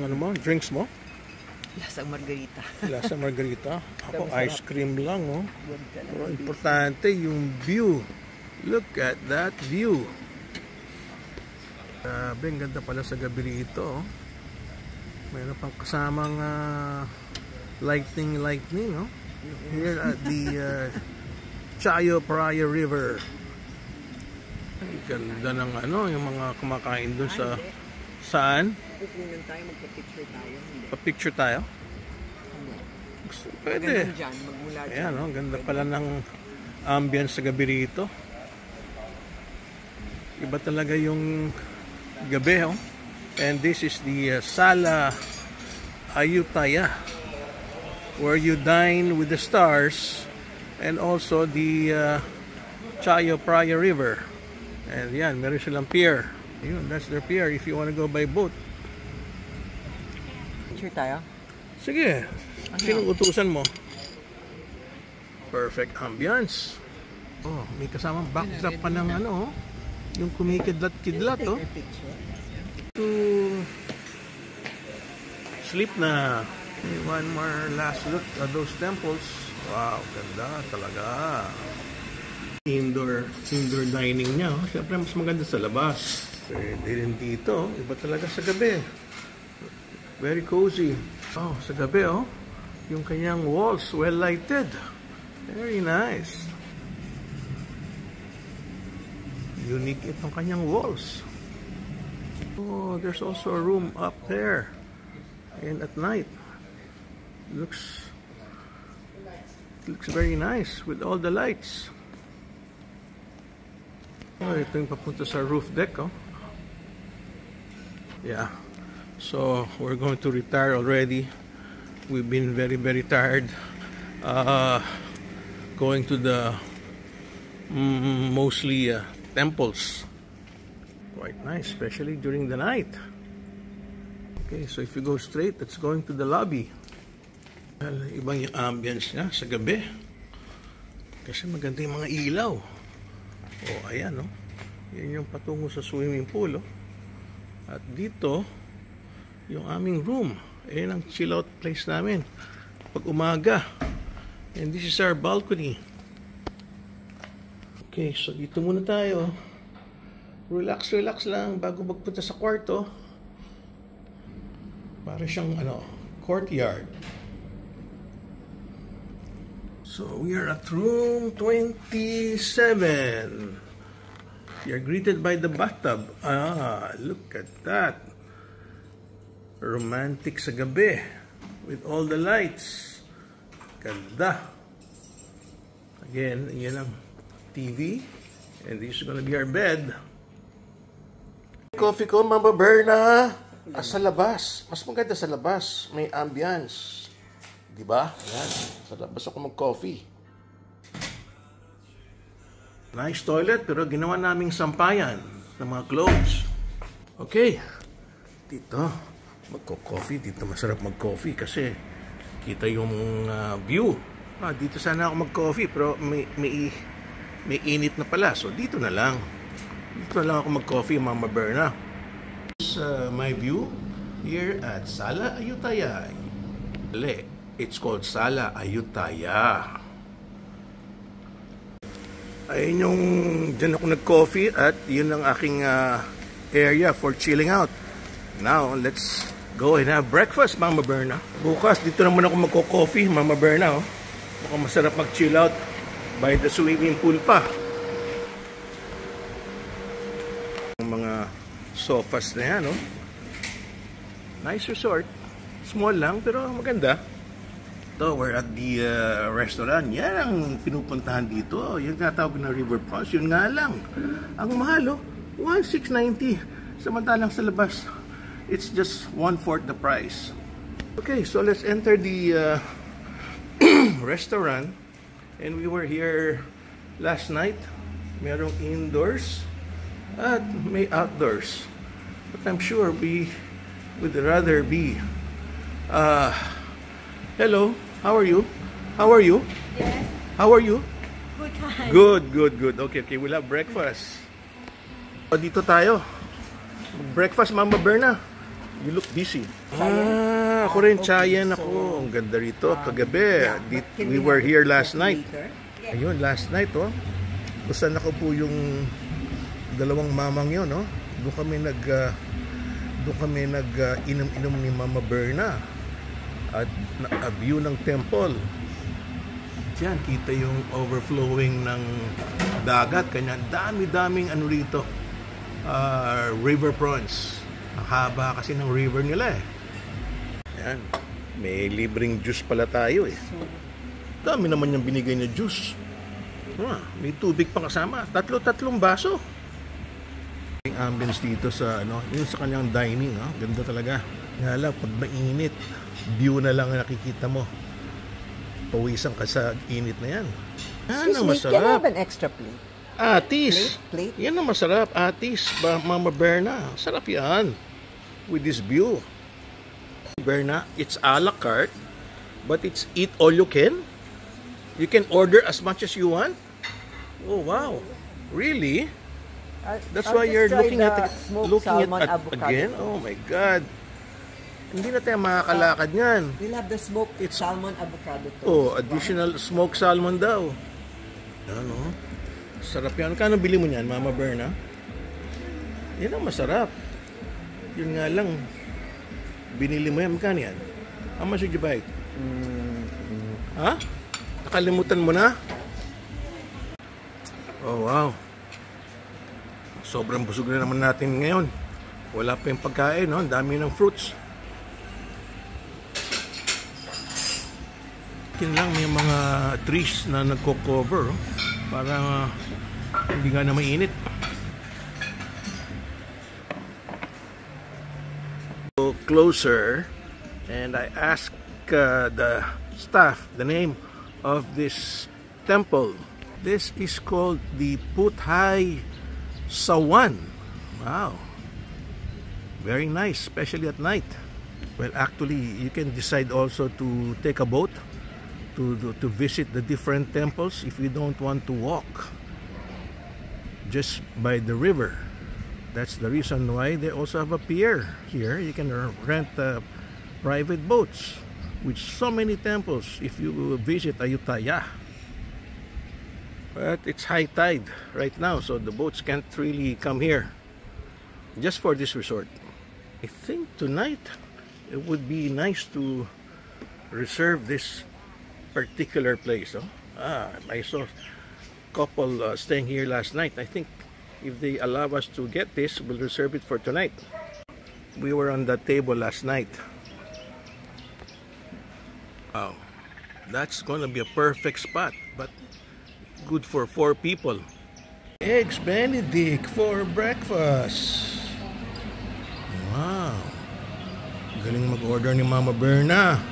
ano mo, drinks mo? Lasang margarita. Lasang margarita. Ako, ice cream lang, oh. Pero importante yung view. Look at that view. Grabe, ang ganda pala sa gabi rito, oh. Mayroon pang kasamang lightning, oh. Here at the Chayo Phraya River. Ang ganda ng ano, yung mga kumakain dun sa... Saan? Pupunan tayo, magpa-picture tayo. Pa-picture tayo? Gusto, pwede. Dyan, magmula dyan. Ayan, oh, ganda pala ng ambience sa gabi rito. Iba talaga yung gabi, oh. And this is the Sala Ayutthaya, where you dine with the stars, and also the Chayo Phraya River. And yan, meron silang pier. Yun, that's their pier if you want to go by boat. Picture tayo? Sige. Sinong utusan mo? Perfect ambience. Oh, may kasamang backdrop pa ng ano, yung kumikidlat-kidlat, oh. To sleep na. One more last look at those temples. Wow, ganda talaga. Indoor dining niya, oh. Siyempre mas maganda sa labas. Pwede rin dito, iba talaga sa gabi. Very cozy. Oh, sa gabi, oh. Yung kanyang walls, well lighted. Very nice. Unique itong kanyang walls. Oh, there's also a room up there. And at night, looks very nice with all the lights. Oh, ito yung papunta sa roof deck, oh. Yeah. So, we're going to retire already. We've been very, very tired. Going to the mostly temples. Quite nice, especially during the night. Okay, so if you go straight, that's going to the lobby. Well, ibang yung ambience niya sa gabi. Kasi maganda yung mga ilaw. Oh, ayan, oh. Yan yung patungo sa swimming pool, oh. At dito, yung aming room. Ayan ang chill out place namin pag umaga. And this is our balcony. Okay, so dito muna tayo. Relax lang bago magpunta sa kwarto. Para siyang courtyard. So we are at room 27. You're greeted by the bathtub. Ah, look at that. Romantic sa gabi with all the lights. Ganda. Again, yan ang TV. And this is gonna be our bed. Coffee ko, Mama Berna. Sa labas. Mas maganda sa labas. May ambience. Diba? Yan. Sa labas ako mag-coffee. Nice toilet, pero ginawa naming sampayan ng mga clothes. Okay. Dito, magko-coffee. Dito masarap mag-coffee kasi kita yung view. Dito sana ako mag-coffee, pero may init na pala. So, dito na lang. Dito na lang ako mag-coffee, Mama Berna. This is my view here at Sala Ayutthaya. It's called Sala Ayutthaya. Ayun yung dyan ako nag-coffee at yun ang aking area for chilling out. Now, let's go and have breakfast, Mama Berna. Bukas, dito naman ako magko-coffee, Mama Berna. Oh. Mukhang masarap mag-chill out by the swimming pool pa. Ang mga sofas na yan, oh. Nice resort. Small lang, pero maganda. So, we're at the restaurant. Yan ang pinupuntahan dito. Yung tatawag na River Prawns. Yun nga lang. Ang mahal, oh. 1,690. Samantalang sa labas, it's just 1/4 the price. Okay, so let's enter the restaurant. And we were here last night. Merong indoors at may outdoors. But I'm sure we would rather be hello, how are you? How are you? Yes. How are you? Good. Good. Okay, we'll have breakfast. Dito tayo. Breakfast, Mama Berna. You look busy. Ako rin, Chayan ako. Ang ganda rito. Kagabi, we were here last night. Ayun, last night, oh. Basta ako po yung dalawang mamang yun, no? Doon kami nag-inom-inom ni Mama Berna at a view ng temple. Diyan, kita yung overflowing ng dagat. Kanya dami-daming ano rito, river prawns. Ang haba kasi ng river nila eh. Yan, may libreng juice pala tayo eh. Dami naman yung binigay na juice. May tubig pa kasama. Tatlong baso. Yung ambience dito sa yung sa kanyang dining, ganda talaga. Nga lang, pag mainit, view na lang ang nakikita mo. Pawisan ka sa init na yan. Yan ang masarap. Can I have an extra plate? Atis. Plate? Yan ang masarap. Atis. Mama Berna. Sarap yan. With this view. Berna, it's a la carte, but it's eat all you can. You can order as much as you want. Oh, wow. Really? That's why you're looking at again? Oh my God. Hindi na tayo makakalakad niyan. We'll have the smoked salmon avocado toast. Oh, additional smoked salmon daw. Ano? Sarap yan. Kano bili mo niyan, Mama Berna? Yan ang masarap. Yun nga lang. Binili mo yan. Magkano yan? How much did you buy? Ha? Nakalimutan mo na? Oh, wow. Sobrang busog na naman natin ngayon. Wala pa yung pagkain, no? Ang dami ng fruits. Lang may mga trees na nagko-cover para hindi nga na mainit. So closer, and I asked the staff the name of this temple. This is called the Puthai Sawan. Wow, very nice, especially at night. Well, actually, you can decide also to take a boat to visit the different temples if you don't want to walk just by the river. That's the reason why they also have a pier here. You can rent private boats with so many temples if you visit Ayutthaya. But it's high tide right now, so the boats can't really come here just for this resort. I think tonight it would be nice to reserve this particular place. I saw a couple staying here last night. I think if they allow us to get this, we'll reserve it for tonight. We were on that table last night. Wow, that's gonna be a perfect spot, but good for 4 people. Eggs Benedict for breakfast. Wow, galing mag-order ni Mama Berna.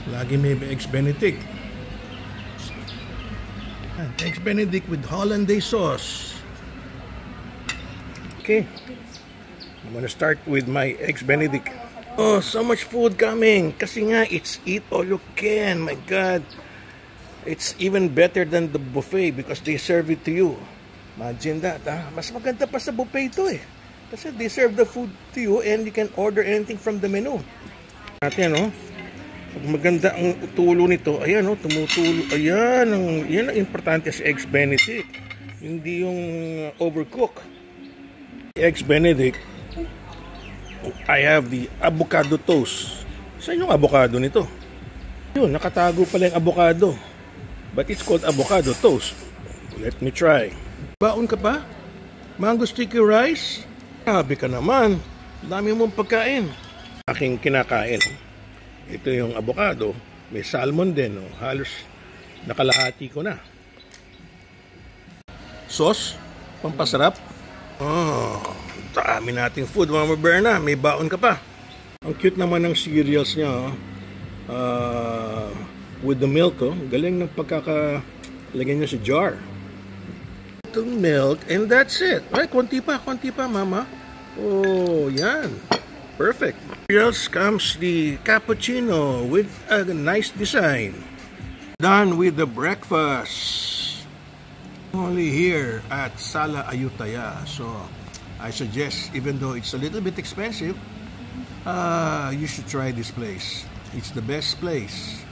Lagi may Eggs Benedict. Eggs Benedict with hollandaise sauce. Okay, I'm gonna start with my Eggs Benedict. Oh, so much food coming. Kasi nga, it's eat all you can. My God. It's even better than the buffet because they serve it to you. Imagine that, Mas maganda pa sa buffet ito eh. Kasi they serve the food to you and you can order anything from the menu. Ayan, maganda ang tulo nito. Ayan, tumutulo. Ayan, yan ang importante sa Eggs Benedict. Hindi yung overcook. Eggs Benedict, I have the avocado toast. Saan yung avocado nito? Yun, nakatago pala yung avocado. But it's called avocado toast. Let me try. Baon ka pa? Mango sticky rice? Sabi ka naman. Dami mong pagkain. Aking kinakain. Ito yung avocado. May salmon din. Halos nakalahati ko na. Sauce? Pampasarap? Oh, dami nating food, Mama Berna. May baon ka pa. Ang cute naman ng cereals niya. With the milk. Galing ng pagkakalagyan niya sa jar. Itong milk and that's it. Ay, konti pa, Mama. Oh, yan. Perfect. Else comes the cappuccino with a nice design. Done with the breakfast. Only here at Sala Ayutthaya. So I suggest, even though it's a little bit expensive, You should try this place. It's the best place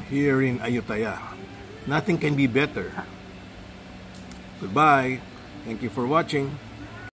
here in Ayutthaya. Nothing can be better. Goodbye. Thank you for watching.